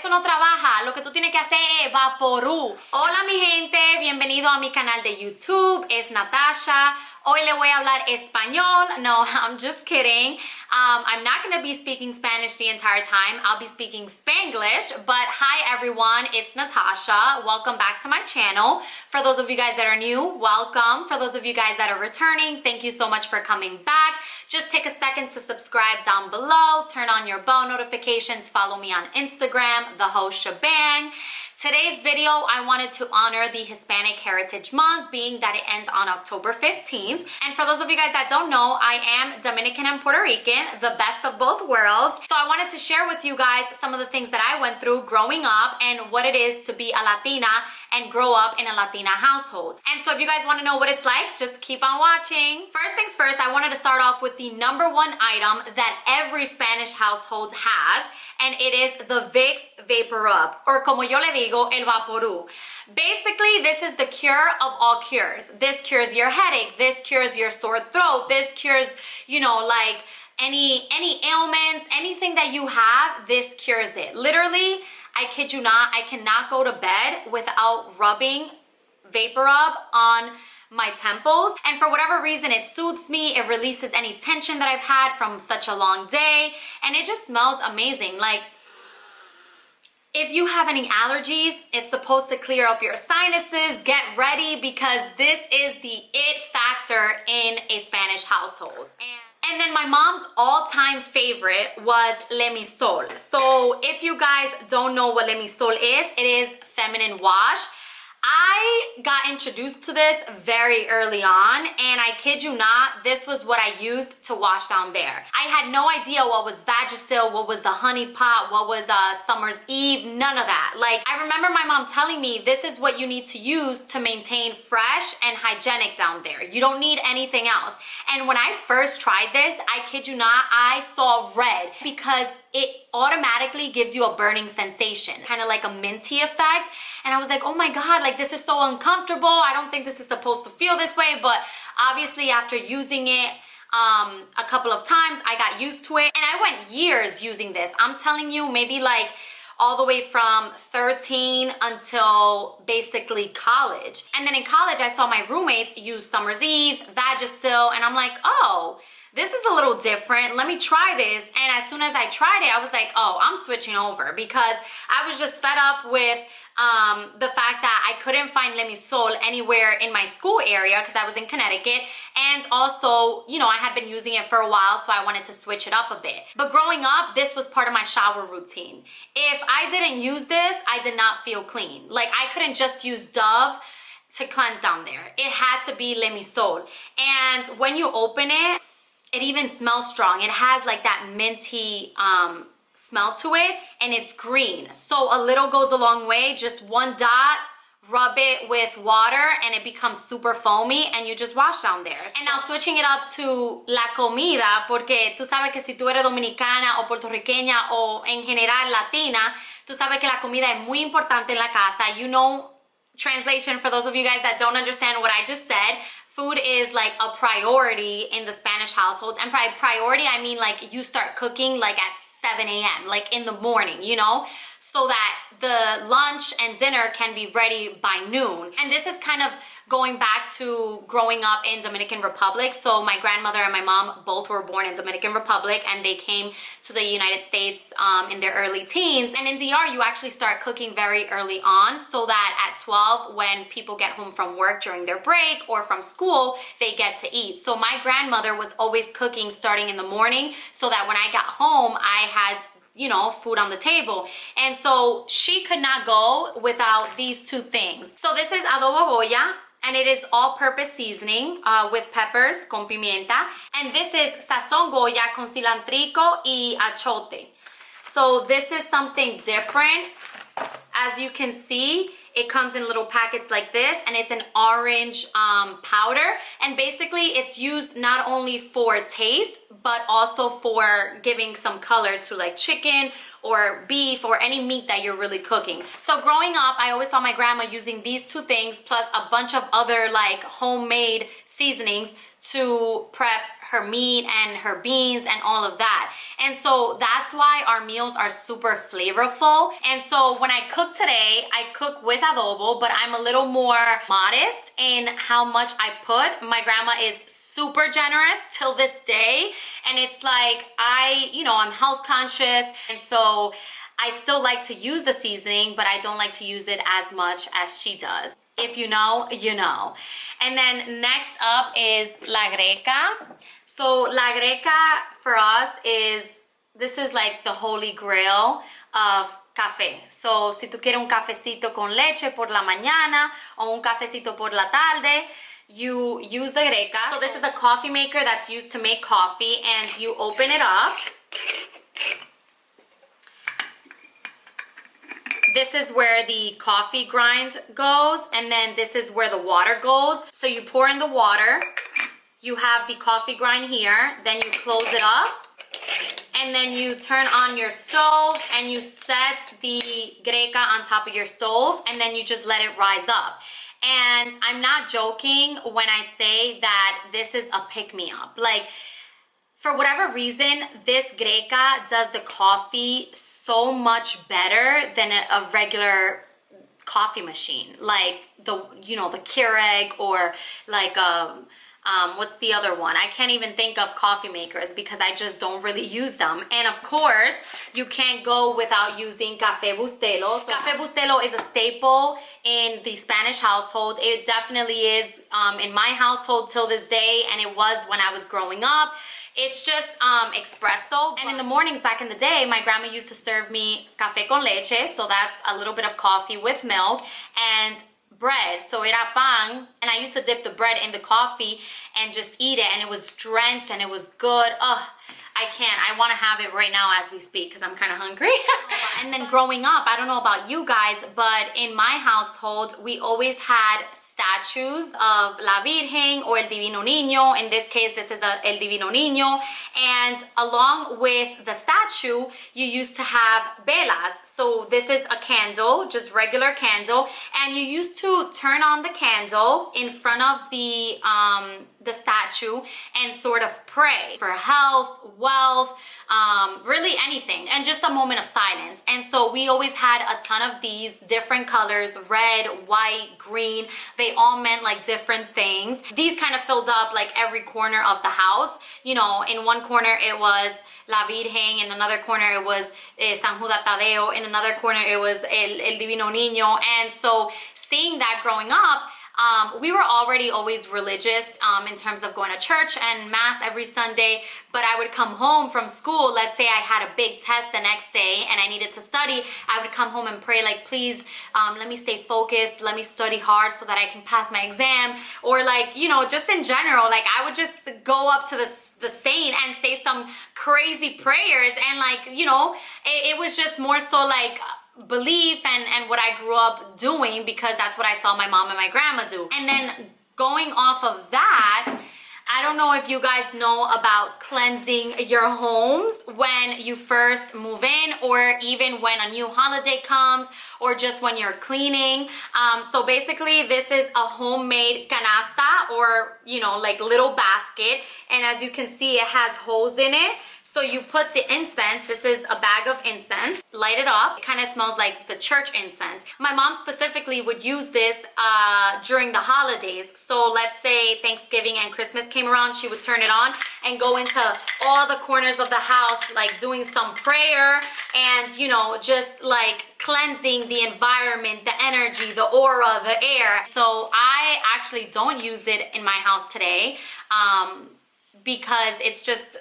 eso no trabaja. Lo que tú tienes que hacer es Vaporub. Hola mi gente, bienvenido a mi canal de YouTube. Es Natasha. Hoy le voy a hablar español. No, I'm just kidding. I'm not going to be speaking Spanish the entire time. I'll be speaking Spanglish. But hi everyone, it's Natasha. Welcome back to my channel. For those of you guys that are new, welcome. For those of you guys that are returning, thank you so much for coming back. Just take a second to subscribe down below. Turn on your bell notifications. Follow me on Instagram, the whole shebang. Today's video, I wanted to honor the Hispanic Heritage Month, being that it ends on October 15th. And for those of you guys that don't know, I am Dominican and Puerto Rican, the best of both worlds. So I wanted to share with you guys some of the things that I went through growing up and what it is to be a Latina and grow up in a Latina household. And so if you guys want to know what it's like, just keep on watching. First things first, I wanted to start off with the number one item that every Spanish household has, and it is the Vicks Vaporub, or como yo le digo, el Vaporub. Basically, this is the cure of all cures. This cures your headache, this cures your sore throat, this cures, you know, like any ailments, anything that you have, this cures it. Literally, I kid you not, I cannot go to bed without rubbing Vaporub on my temples, and for whatever reason it soothes me. It releases any tension that I've had from such a long day, and it just smells amazing. Like, if you have any allergies, it's supposed to clear up your sinuses. Get ready, because this is the it factor in a Spanish household. And then my mom's all-time favorite was Lemmy Sol. So if you guys don't know what Lemmy Sol is, it is feminine wash. I got introduced to this very early on, and I kid you not, this was what I used to wash down there. I had no idea what was Vagisil, what was the honey pot, what was Summer's Eve, none of that. Like, I remember my mom telling me this is what you need to use to maintain fresh and hygienic down there. You don't need anything else. And when I first tried this, I kid you not, I saw red, because it automatically gives you a burning sensation, kind of like a minty effect. And I was like, oh my God, like this is so uncomfortable. I don't think this is supposed to feel this way. But obviously after using it a couple of times, I got used to it. And I went years using this. I'm telling you, maybe like all the way from 13 until basically college. And then in college, I saw my roommates use Summer's Eve, Vagisil, and I'm like, oh, this is a little different. Let me try this. And as soon as I tried it, I was like, oh, I'm switching over, because I was just fed up with the fact that I couldn't find Lemmy Sol anywhere in my school area, because I was in Connecticut. And also, you know, I had been using it for a while, so I wanted to switch it up a bit. But growing up, this was part of my shower routine. If I didn't use this, I did not feel clean. Like, I couldn't just use Dove to cleanse down there. It had to be Lemmy Sol. And when you open it, it even smells strong. It has like that minty smell to it, and it's green. So a little goes a long way. Just one dot, rub it with water, and it becomes super foamy, and you just wash down there. And now switching it up to la comida, porque tú sabes que si tú eres dominicana o puertorriqueña o en general latina, tú sabes que la comida es muy importante en la casa. You know, translation for those of you guys that don't understand what I just said, food is like a priority in the Spanish households. And by priority, I mean like you start cooking like at 7 a.m., like in the morning, you know, so that the lunch and dinner can be ready by noon. And this is kind of going back to growing up in Dominican Republic. So my grandmother and my mom both were born in Dominican Republic, and they came to the United States in their early teens. And in DR, you actually start cooking very early on, so that at 12, when people get home from work during their break or from school, they get to eat. So my grandmother was always cooking starting in the morning, so that when I got home, I had, you know, food on the table. And so she could not go without these two things. So this is adobo Goya, and it is all-purpose seasoning with peppers con pimienta. And this is sazón Goya con cilantrico y achote. So this is something different. As you can see, it comes in little packets like this, and it's an orange powder. And basically it's used not only for taste, but also for giving some color to like chicken or beef or any meat that you're really cooking. So growing up, I always saw my grandma using these two things plus a bunch of other like homemade seasonings to prep her meat and her beans and all of that. And so that's why our meals are super flavorful. And so when I cook today, I cook with adobo, but I'm a little more modest in how much I put. My grandma is super generous till this day. And it's like, I'm health conscious. And so I still like to use the seasoning, but I don't like to use it as much as she does. If you know, you know. And then next up is la greca. So la greca for us this is like the holy grail of café. So si tú quieres un cafecito con leche por la mañana o un cafecito por la tarde, you use the greca. So this is a coffee maker that's used to make coffee, and you open it up. This is where the coffee grind goes, and then this is where the water goes. So you pour in the water, you have the coffee grind here, then you close it up, and then you turn on your stove and you set the greca on top of your stove, and then you just let it rise up. And I'm not joking when I say that this is a pick-me-up. Like, for whatever reason, this greca does the coffee so much better than a regular coffee machine, like the Keurig, or like what's the other one? I can't even think of coffee makers because I just don't really use them. And of course, you can't go without using café bustelo. So café bustelo is a staple in the Spanish household. It definitely is in my household till this day, and it was when I was growing up. It's just espresso. And in the mornings back in the day, my grandma used to serve me café con leche. So that's a little bit of coffee with milk and bread. So era pan. And I used to dip the bread in the coffee and just eat it. And it was drenched and it was good. Ugh. I can't. I want to have it right now as we speak because I'm kind of hungry. And then growing up, I don't know about you guys, but in my household, we always had statues of La Virgen or El Divino Niño. In this case, this is El Divino Niño. And along with the statue, you used to have velas. So this is a candle, just regular candle. And you used to turn on the candle in front of the statue and sort of pray for health, wealth, really anything, and just a moment of silence. And so we always had a ton of these different colors, red, white, green. They all meant like different things. These kind of filled up like every corner of the house. In one corner it was La Virgen, in another corner it was San Judas Tadeo, in another corner it was El Divino Niño. And so seeing that growing up, we were already always religious in terms of going to church and mass every Sunday, but I would come home from school. Let's say I had a big test the next day and I needed to study. I would come home and pray like, please, let me stay focused. Let me study hard so that I can pass my exam. Or like, just in general, like I would just go up to the saint and say some crazy prayers. And like, it was just more so like belief and what I grew up doing because that's what I saw my mom and my grandma do. And then going off of that, I don't know if you guys know about cleansing your homes when you first move in, or even when a new holiday comes, or just when you're cleaning. So basically this is a homemade canasta, or like little basket, and as you can see it has holes in it. So you put the incense, this is a bag of incense, light it up. It kind of smells like the church incense. My mom specifically would use this during the holidays. So let's say Thanksgiving and Christmas came around, she would turn it on and go into all the corners of the house, like doing some prayer and, just like cleansing the environment, the energy, the aura, the air. So I actually don't use it in my house today because it's just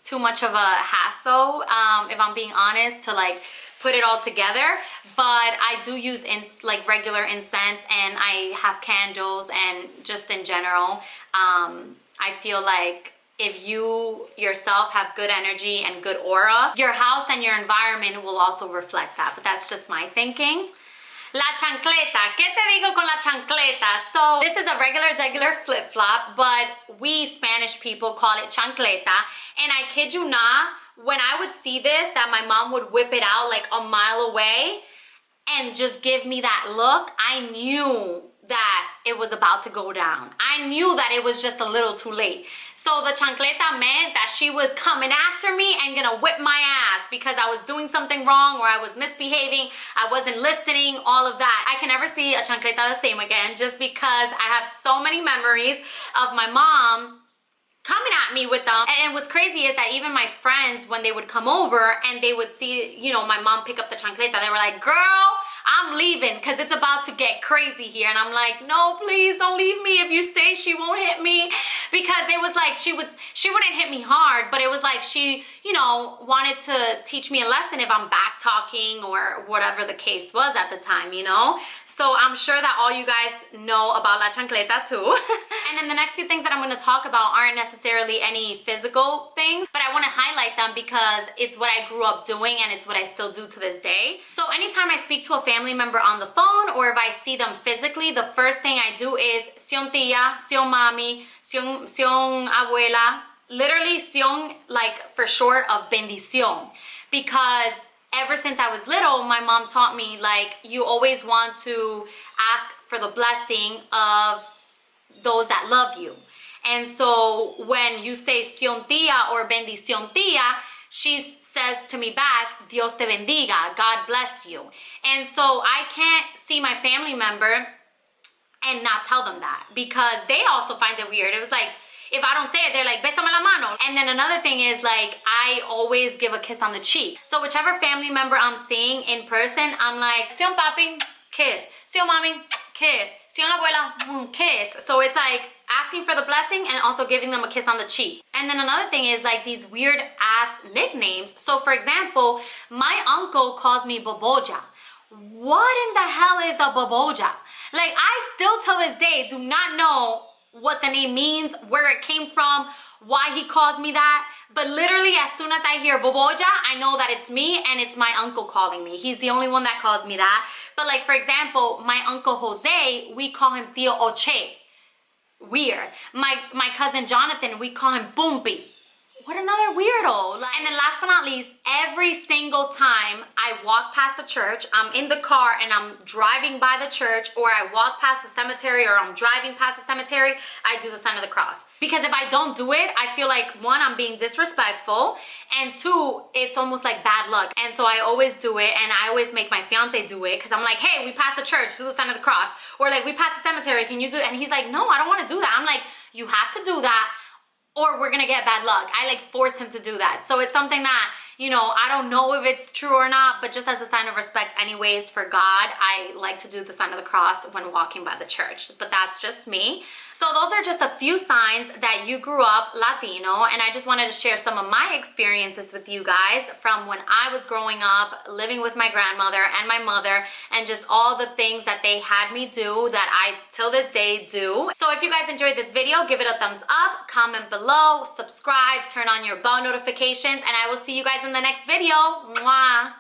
too much of a hassle, if I'm being honest, to like put it all together. But I do use like regular incense, and I have candles, and just in general, I feel like if you yourself have good energy and good aura, your house and your environment will also reflect that. But that's just my thinking. La chancleta. ¿Qué te digo con la chancleta? So this is a regular flip-flop, but we Spanish people call it chancleta. And I kid you not, when I would see this, that my mom would whip it out like a mile away and just give me that look, I knew that it was about to go down. I knew that it was just a little too late. So the chancleta meant that she was coming after me and gonna whip my ass because I was doing something wrong or I was misbehaving, I wasn't listening, all of that. I can never see a chancleta the same again just because I have so many memories of my mom coming at me with them. And what's crazy is that even my friends, when they would come over and they would see, you know, my mom pick up the chancleta, they were like, girl, I'm leaving because it's about to get crazy here. And I'm like, no, please don't leave me. If you stay, she won't hit me. Because it was like she wouldn't hit me hard, but it was like she, you know, wanted to teach me a lesson if I'm back talking or whatever the case was at the time, you know? So I'm sure that all you guys know about La Chancleta too. And then the next few things that I'm going to talk about aren't necessarily any physical things, but I want to highlight them because it's what I grew up doing and it's what I still do to this day. So anytime I speak to a family member on the phone or if I see them physically, the first thing I do is Sion tia, Sion mami, Sion abuela. Literally Sion, like for short of bendición, because ever since I was little, my mom taught me, like, you always want to ask for the blessing of those that love you. And so when you say Sion tia or bendición tia, she says to me back, Dios te bendiga, God bless you. And so I can't see my family member and not tell them that because they also find it weird. It was like, if I don't say it, they're like, bésame la mano. And then another thing is, like, I always give a kiss on the cheek. So whichever family member I'm seeing in person, I'm like, Sion papi, kiss. Sion mami, kiss. Sion abuela, kiss. So it's like asking for the blessing and also giving them a kiss on the cheek. And then another thing is like these weird ass nicknames. So for example, my uncle calls me Boboja. What in the hell is a Boboja? Like, I still till this day do not know what the name means, where it came from, why he calls me that. But literally as soon as I hear Boboja, I know that it's me and it's my uncle calling me. He's the only one that calls me that. But like, for example, my uncle Jose, we call him Tío Oche. Weird. My cousin Jonathan, we call him Bumpy. What another weirdo. And then last but not least, every single time I walk past the church, I'm in the car and I'm driving by the church, or I walk past the cemetery, or I'm driving past the cemetery, I do the sign of the cross. Because if I don't do it, I feel like, one, I'm being disrespectful, and two, it's almost like bad luck. And so I always do it, and I always make my fiance do it, because I'm like, hey, we passed the church, do the sign of the cross. Or like, we passed the cemetery, can you do it? And he's like, no, I don't want to do that. I'm like, you have to do that, or we're gonna get bad luck. I like force him to do that. So it's something that, you know, I don't know if it's true or not, but just as a sign of respect anyways for God, I like to do the sign of the cross when walking by the church. But that's just me. So those are just a few signs that you grew up Latino, and I just wanted to share some of my experiences with you guys from when I was growing up, living with my grandmother and my mother, and just all the things that they had me do that I till this day do. So if you guys enjoyed this video, give it a thumbs up, comment below, subscribe, turn on your bell notifications, and I will see you guys in the next video. Mwah!